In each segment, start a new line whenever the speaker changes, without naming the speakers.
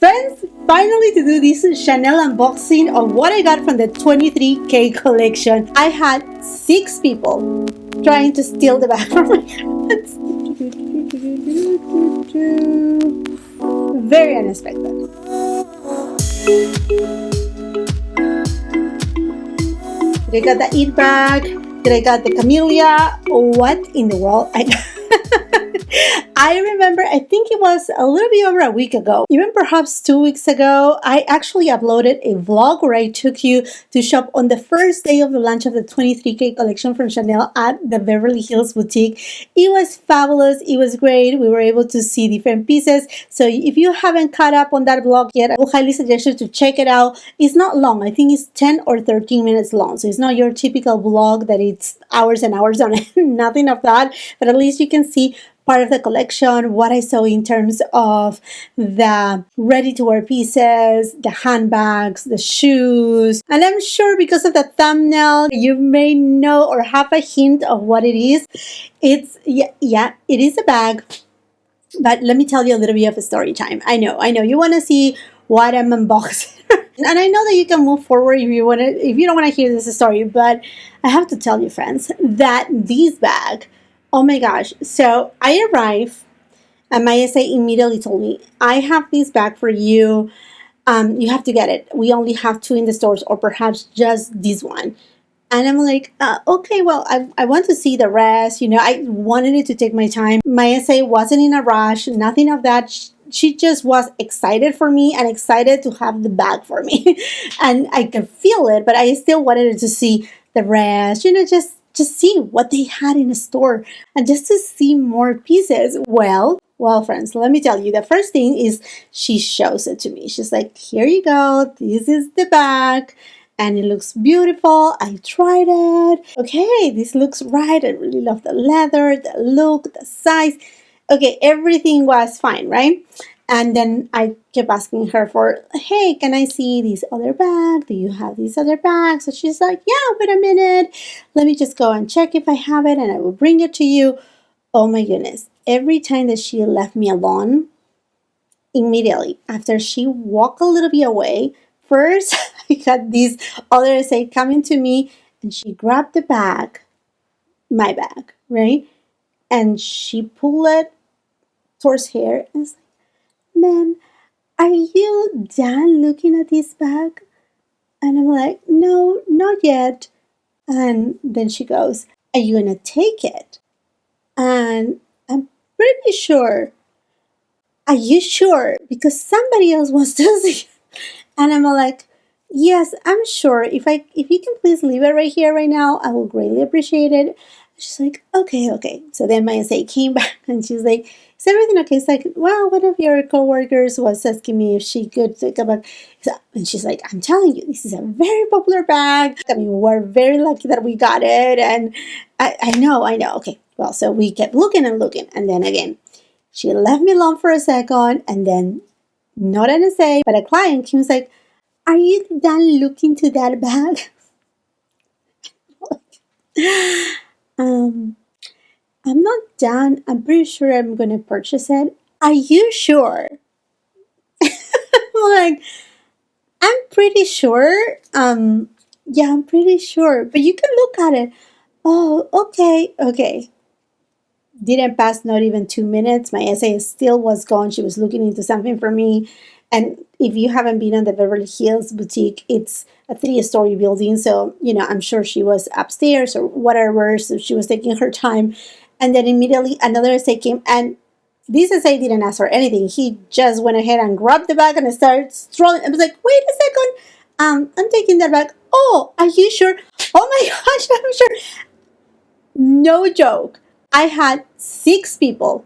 Friends, finally to do this Chanel unboxing of what I got from the 23K collection. I had 6 people trying to steal the bag from my hands. Very unexpected. Did I got the Eat bag? Did I got the Camellia? What in the world? I remember, I think it was a little bit over a week ago, even perhaps 2 weeks ago, I actually uploaded a vlog where I took you to shop on the first day of the launch of the 23K collection from Chanel at the Beverly Hills boutique. It was fabulous. It was great. We were able to see different pieces. So if you haven't caught up on that vlog yet, I will highly suggest you to check it out. It's not long. I think it's 10 or 13 minutes long. So it's not your typical vlog that it's hours and hours on it. Nothing of that. But at least you can see part of the collection, what I saw in terms of the ready-to-wear pieces, the handbags, the shoes. And I'm sure because of the thumbnail, you may know or have a hint of what it is. It's, yeah, it is a bag. But let me tell you a little bit of a story time. I know, you want to see what I'm unboxing. And I know that you can move forward if you don't want to hear this story. But I have to tell you, friends, that this bag, oh my gosh. So I arrived and my SA immediately told me, I have this bag for you. You have to get it. We only have 2 in the stores, or perhaps just this one. And I'm like, okay, well, I want to see the rest. You know, I wanted it to take my time. My SA wasn't in a rush, nothing of that. She just was excited for me and excited to have the bag for me. And I could feel it, but I still wanted to see the rest, you know, just see what they had in the store and just to see more pieces. Well, friends, let me tell you, the first thing is she shows it to me. She's like, here you go. This is the bag and it looks beautiful. I tried it. Okay, this looks right. I really love the leather, the look, the size. Okay, everything was fine, right? And then I kept asking her for, hey, can I see this other bag? Do you have this other bag? So she's like, yeah, wait a minute. Let me just go and check if I have it and I will bring it to you. Oh my goodness. Every time that she left me alone, immediately after she walked a little bit away, first I got this other SA coming to me and she grabbed the bag, my bag, right? And she pulled it towards her and it's like, ma'am, are you done looking at this bag? And I'm like, no, not yet. And then she goes, are you gonna take it? And I'm pretty sure. Are you sure? Because somebody else wants to see. And I'm like, yes, I'm sure. If you can please leave it right here right now, I will greatly appreciate it. She's like, okay. So then my SA came back and she's like, is everything okay? It's like, well, one of your coworkers was asking me if she could take a bag. And she's like, I'm telling you, this is a very popular bag. I mean, we're very lucky that we got it. And I know. Okay, well, so we kept looking and looking. And then again, she left me alone for a second. And then not an SA, but a client came and was like, are you done looking to that bag? I'm not done. I'm pretty sure I'm going to purchase it. Are you sure? Like, I'm pretty sure. Yeah, I'm pretty sure. But you can look at it. Oh, okay. Didn't pass not even 2 minutes. My SA still was gone. She was looking into something for me. And if you haven't been on the Beverly Hills boutique, it's a 3-story building. So, you know, I'm sure she was upstairs or whatever. So she was taking her time. And then immediately another SA came. And this SA didn't ask for anything. He just went ahead and grabbed the bag and started strolling. I was like, wait a second. I'm taking that bag. Oh, are you sure? Oh my gosh, I'm sure. No joke. I had 6 people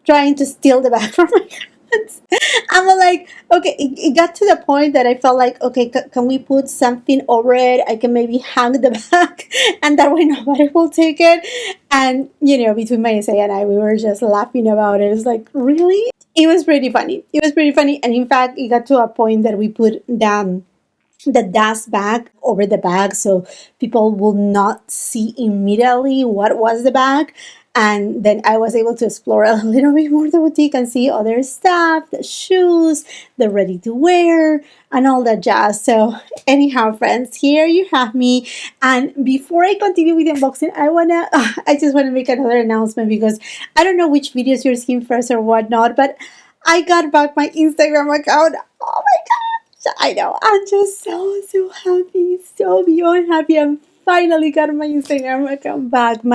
trying to steal the bag from my hands. I'm like, okay, it got to the point that I felt like, okay, can we put something over it? I can maybe hang the bag and that way nobody will take it. And, you know, between my SA and I, we were just laughing about it. It's like, really? It was pretty funny. And in fact, it got to a point that we put the dust bag over the bag so people will not see immediately what was the bag. And then I was able to explore a little bit more the boutique and see other stuff, the shoes, the ready to wear, and all that jazz. So anyhow, friends, here you have me. And before I continue with the unboxing, I just wanna make another announcement because I don't know which videos you're seeing first or whatnot, but I got back my Instagram account. Oh my gosh, I know. I'm just so happy, so beyond happy. I'm finally got my Instagram account back.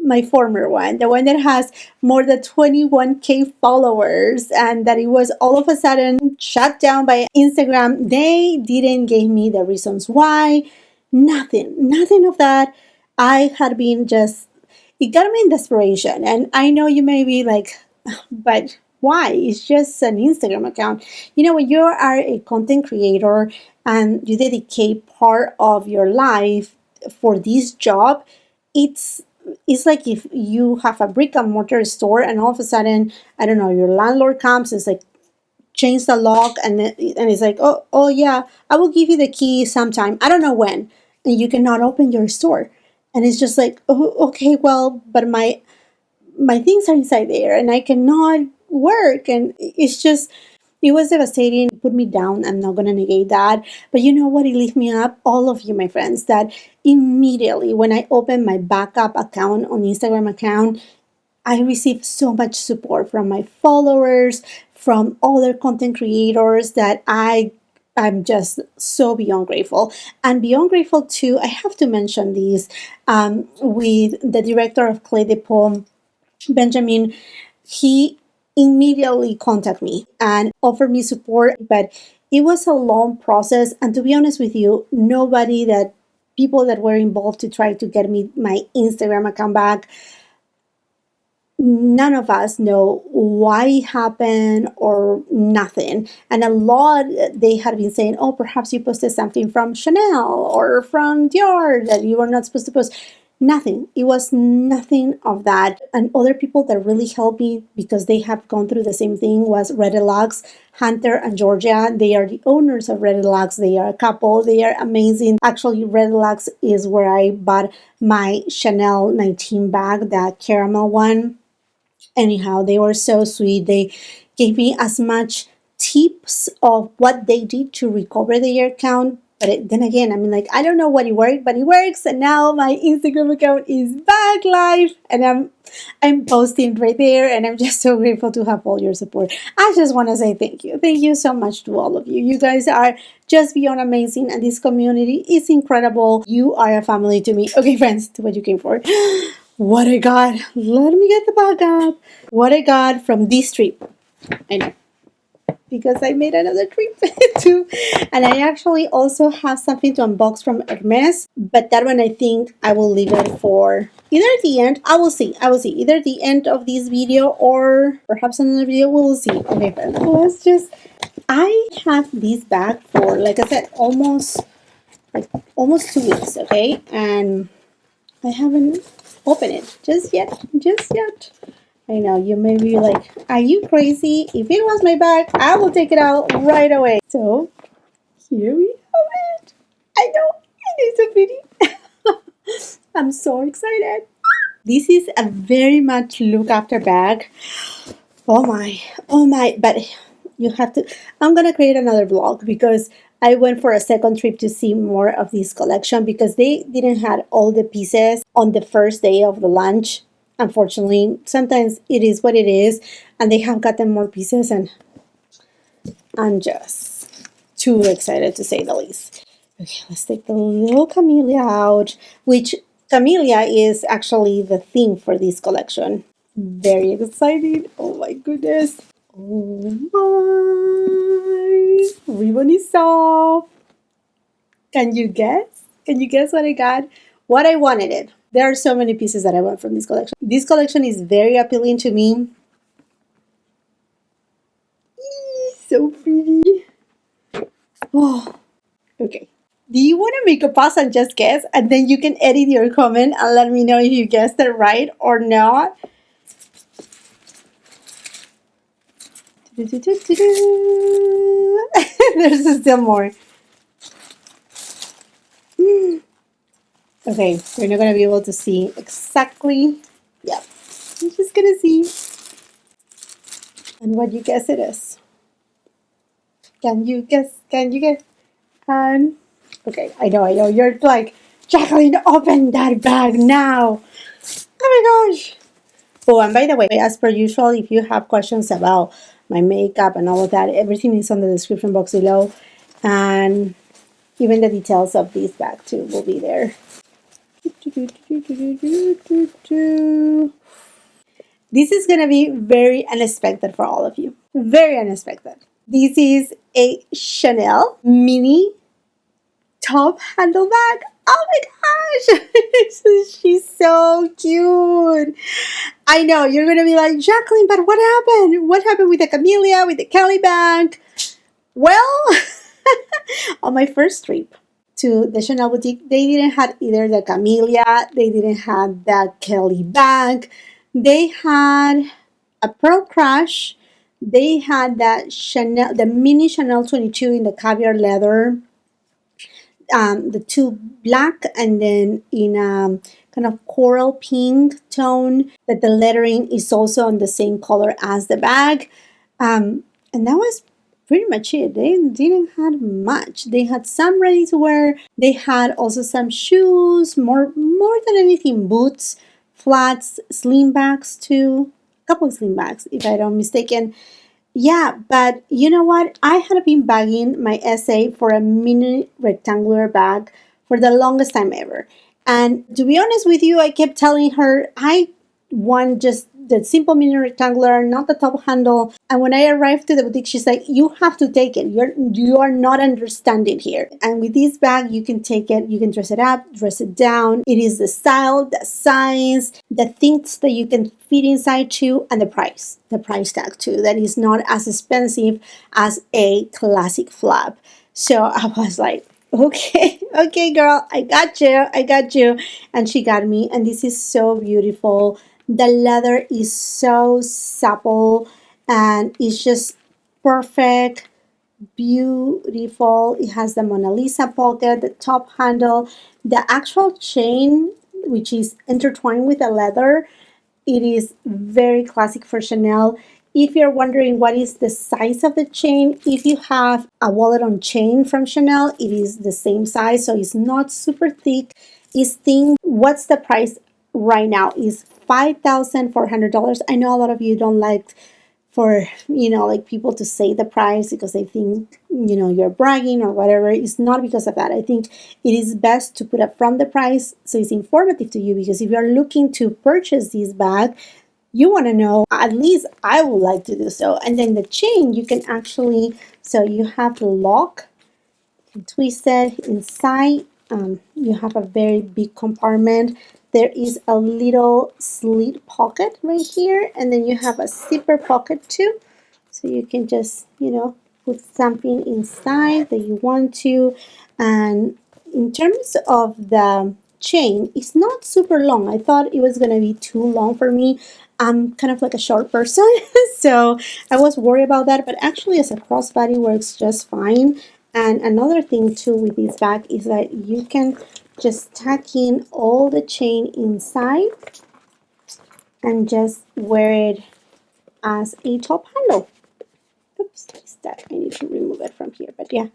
My former one, the one that has more than 21K followers, and that it was all of a sudden shut down by Instagram. They didn't give me the reasons why. Nothing of that. I had been just, it got me in desperation. And I know you may be like, but why? It's just an Instagram account. You know, when you are a content creator and you dedicate part of your life for this job, it's like if you have a brick and mortar store and all of a sudden, I don't know, your landlord comes, it's like change the lock, and it's like, oh yeah, I will give you the key sometime, I don't know when, and you cannot open your store. And it's just like, oh, okay, well, but my things are inside there and I cannot work. And it's just, it was devastating. It put me down. I'm not going to negate that. But you know what? It lifted me up. All of you, my friends, that immediately when I opened my backup account on Instagram account, I received so much support from my followers, from other content creators that I'm just so beyond grateful. And beyond grateful too, I have to mention this with the director of Clé de Peau, Benjamin. He immediately contacted me and offered me support, but it was a long process. And to be honest with you, people that were involved to try to get me my Instagram account back, none of us know why it happened or nothing. And a lot, they had been saying, oh, perhaps you posted something from Chanel or from Dior that you were not supposed to post. Nothing. It was nothing of that. And other people that really helped me because they have gone through the same thing was Red Deluxe, Hunter and Georgia. They are the owners of Red Deluxe. They are a couple. They are amazing. Actually, Red Deluxe is where I bought my Chanel 19 bag, that caramel one. Anyhow, they were so sweet. They gave me as much tips of what they did to recover their account. But then again, I mean, like, I don't know what it worked, but it works. And now my Instagram account is back live, and I'm posting right there. And I'm just so grateful to have all your support. I just want to say thank you. Thank you so much to all of you. You guys are just beyond amazing, and this community is incredible. You are a family to me. Okay, friends, to what you came for. What I got, let me get the bag up. What I got from this trip, I know, because I made another trip too. And I actually also have something to unbox from Hermes, but that one I think I will leave it for either the end. I will see, either the end of this video or perhaps another video, we will see. Okay, let's just, I have this bag for, like I said, almost 2 weeks, okay? And I haven't opened it just yet. I know you may be like, are you crazy? If it was my bag, I will take it out right away. So here we have it. I know, it is so pretty. I'm so excited. This is a very much look after bag. Oh my, but you have to, I'm gonna create another vlog because I went for a second trip to see more of this collection because they didn't have all the pieces on the first day of the launch. Unfortunately, sometimes it is what it is, and they have gotten more pieces, and I'm just too excited to say the least. Okay, let's take the little camellia out, which camellia is actually the theme for this collection. Very excited. Oh my goodness. Oh my. Ribbon is soft. Can you guess? Can you guess what I got? What I wanted it. There are so many pieces that I want from this collection. This collection is very appealing to me. So pretty. Oh, okay. Do you want to make a pause and just guess? And then you can edit your comment and let me know if you guessed it right or not. There's still more. Okay, you're not gonna be able to see exactly. Yep, you're just gonna see. And what you guess it is? Can you guess? Can you guess? Okay, I know. You're like, Jacqueline, open that bag now. Oh my gosh. Oh, and by the way, as per usual, if you have questions about my makeup and all of that, everything is on the description box below. And even the details of this bag too will be there. This is going to be very unexpected for all of you. Very unexpected. This is a Chanel mini top handle bag. Oh my gosh! She's so cute. I know you're going to be like, Jacqueline, but what happened? What happened with the Camellia, with the Kelly bag? Well, on my first trip to the Chanel boutique, they didn't have either the Camellia, they didn't have the Kelly bag. They had a Pearl Crush. They had that Chanel, the mini Chanel 22 in the caviar leather, the two black, and then in kind of coral pink tone, that the lettering is also on the same color as the bag. And that was pretty much it. They didn't have much. They had some ready to wear. They had also some shoes, more than anything, boots, flats, sling bags too. A couple of sling bags, if I don't mistaken. Yeah, but you know what? I had been bagging my essay for a mini rectangular bag for the longest time ever. And to be honest with you, I kept telling her I want just the simple mini rectangular, not the top handle. And when I arrived to the boutique, she's like, "You have to take it. You are not understanding here." And with this bag, you can take it, you can dress it up, dress it down. It is the style, the size, the things that you can fit inside too, and the price tag too. That is not as expensive as a classic flap. So I was like, okay, okay, girl, I got you. And she got me. And this is so beautiful. The leather is so supple and it's just perfect, beautiful. It has the Mona Lisa pocket, the top handle, the actual chain, which is intertwined with the leather. It is very classic for Chanel. If you're wondering what is the size of the chain, if you have a wallet on chain from Chanel, it is the same size, so it's not super thick. It's thin. What's the price right now? Is $5,400. I know a lot of you don't like for like people to say the price because they think you're bragging or whatever. It's not because of that. I think it is best to put up front the price so it's informative to you, because if you're looking to purchase this bag, you want to know, at least I would like to do so. And then the chain, you can actually, so you have the lock, twist it inside. You have a very big compartment. There is a little slit pocket right here, and then you have a zipper pocket too, so you can just put something inside that you want to. And in terms of the chain, it's not super long. I thought it was gonna be too long for me. I'm kind of like a short person, so I was worried about that, but actually as a crossbody works just fine. And another thing too with this bag is that you can just tuck in all the chain inside and just wear it as a top handle. Oops, that I need to remove it from here, but yeah,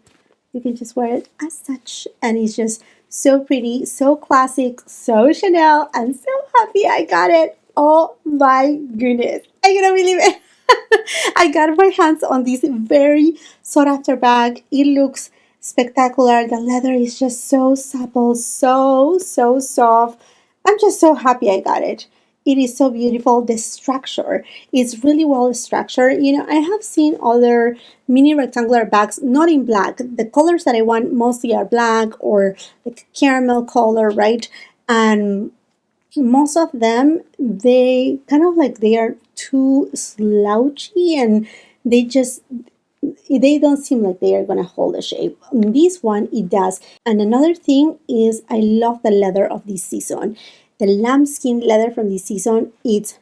you can just wear it as such, and it's just so pretty, so classic, so Chanel. I'm so happy I got it. Oh my goodness, I cannot believe it. I got my hands on this very sought after bag. It looks spectacular. The leather is just so supple, so soft. I'm just so happy I got it. It is so beautiful. The structure is really well structured. I have seen other mini rectangular bags, not in black. The colors that I want mostly are black or like caramel color, right? And most of them, they kind of like they are too slouchy, and they don't seem like they are gonna hold a shape. This one, it does. And another thing is, I love the leather of this season. The lambskin leather from this season, it's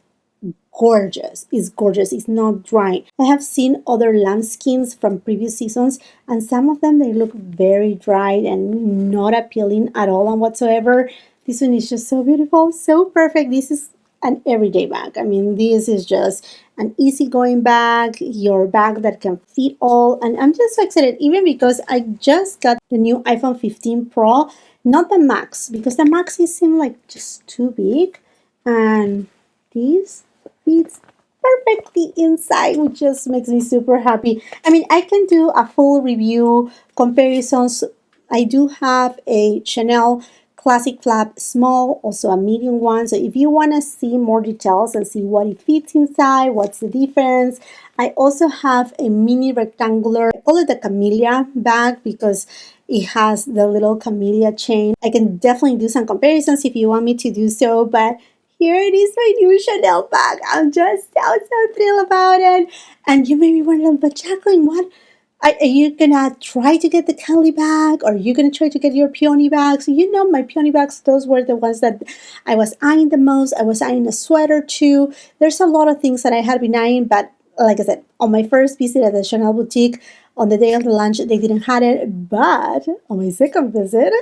gorgeous. It's gorgeous. It's not dry. I have seen other lambskins from previous seasons, and some of them, they look very dry and not appealing at all and whatsoever. This one is just so beautiful, so perfect. This is an everyday bag. I mean, this is just an easygoing bag, your bag that can fit all. And I'm just so excited, even because I just got the new iPhone 15 Pro, not the Max, because the Max seemed like just too big. And this fits perfectly inside, which just makes me super happy. I mean, I can do a full review comparisons. I do have a Chanel classic flap small, also a medium one. So if you want to see more details and see what it fits inside, what's the difference. I also have a mini rectangular, I call it the camellia bag because it has the little camellia chain. I can definitely do some comparisons if you want me to do so, but here it is, my new Chanel bag. I'm just so thrilled about it. And you may be wondering, but Jacqueline, what? Are you gonna try to get the Kelly bag, or are you gonna try to get your peony bag? So you know my peony bags, those were the ones that I was eyeing the most. I was eyeing a sweater too. There's a lot of things that I had been eyeing, but like I said, on my first visit at the Chanel boutique, on the day of the launch, they didn't have it. But on my second visit,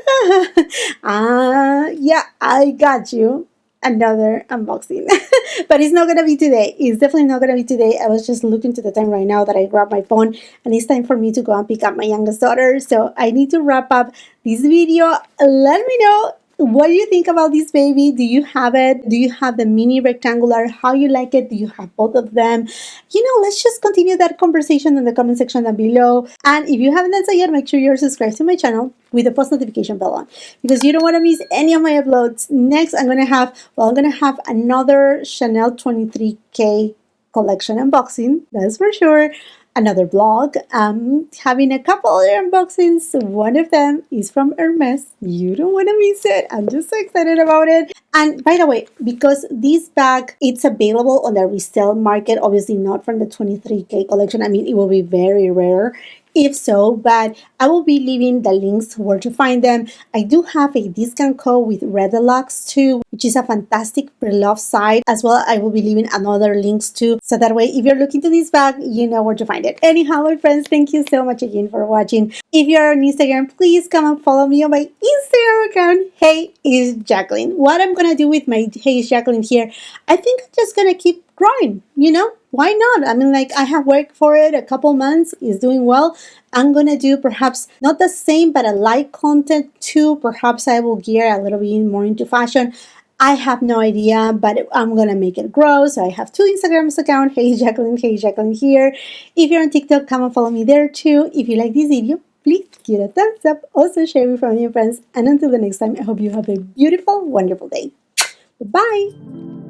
yeah, I got you another unboxing. But it's not gonna be today. It's definitely not gonna be today. I was just looking to the time right now that I grabbed my phone, and it's time for me to go and pick up my youngest daughter. So I need to wrap up this video. Let me know, what do you think about this baby? Do you have it? Do you have the mini rectangular? How you like it? Do you have both of them? You know, let's just continue that conversation in the comment section down below. And if you haven't done so yet, make sure you're subscribed to my channel with the post notification bell on, because you don't want to miss any of my uploads. Next, I'm gonna have another Chanel 23K collection unboxing, that's for sure. Another vlog. Having a couple other unboxings. One of them is from Hermes. You don't want to miss it. I'm just so excited about it. And by the way, because this bag, it's available on the resale market, obviously not from the 23K collection. I mean, it will be very rare if so, but I will be leaving the links where to find them. I do have a discount code with Red Deluxe too, which is a fantastic pre-loved site as well. I will be leaving another links too, so that way if you're looking to this bag, you know where to find it. Anyhow, my friends, thank you so much again for watching. If you're on Instagram, please come and follow me on my Instagram account, Hey is Jacqueline. What I'm gonna do with my Hey is Jacqueline here, I think I'm just gonna keep growing, you know, why not? I mean, like, I have worked for it a couple months, it's doing well. I'm gonna do perhaps not the same, but a light content too. Perhaps I will gear a little bit more into fashion. I have no idea, but I'm gonna make it grow. So I have two Instagrams account, Hey Jacqueline here. If you're on TikTok, come and follow me there too. If you like this video, please give it a thumbs up. Also share it with your friends. And until the next time, I hope you have a beautiful, wonderful day. Bye-bye.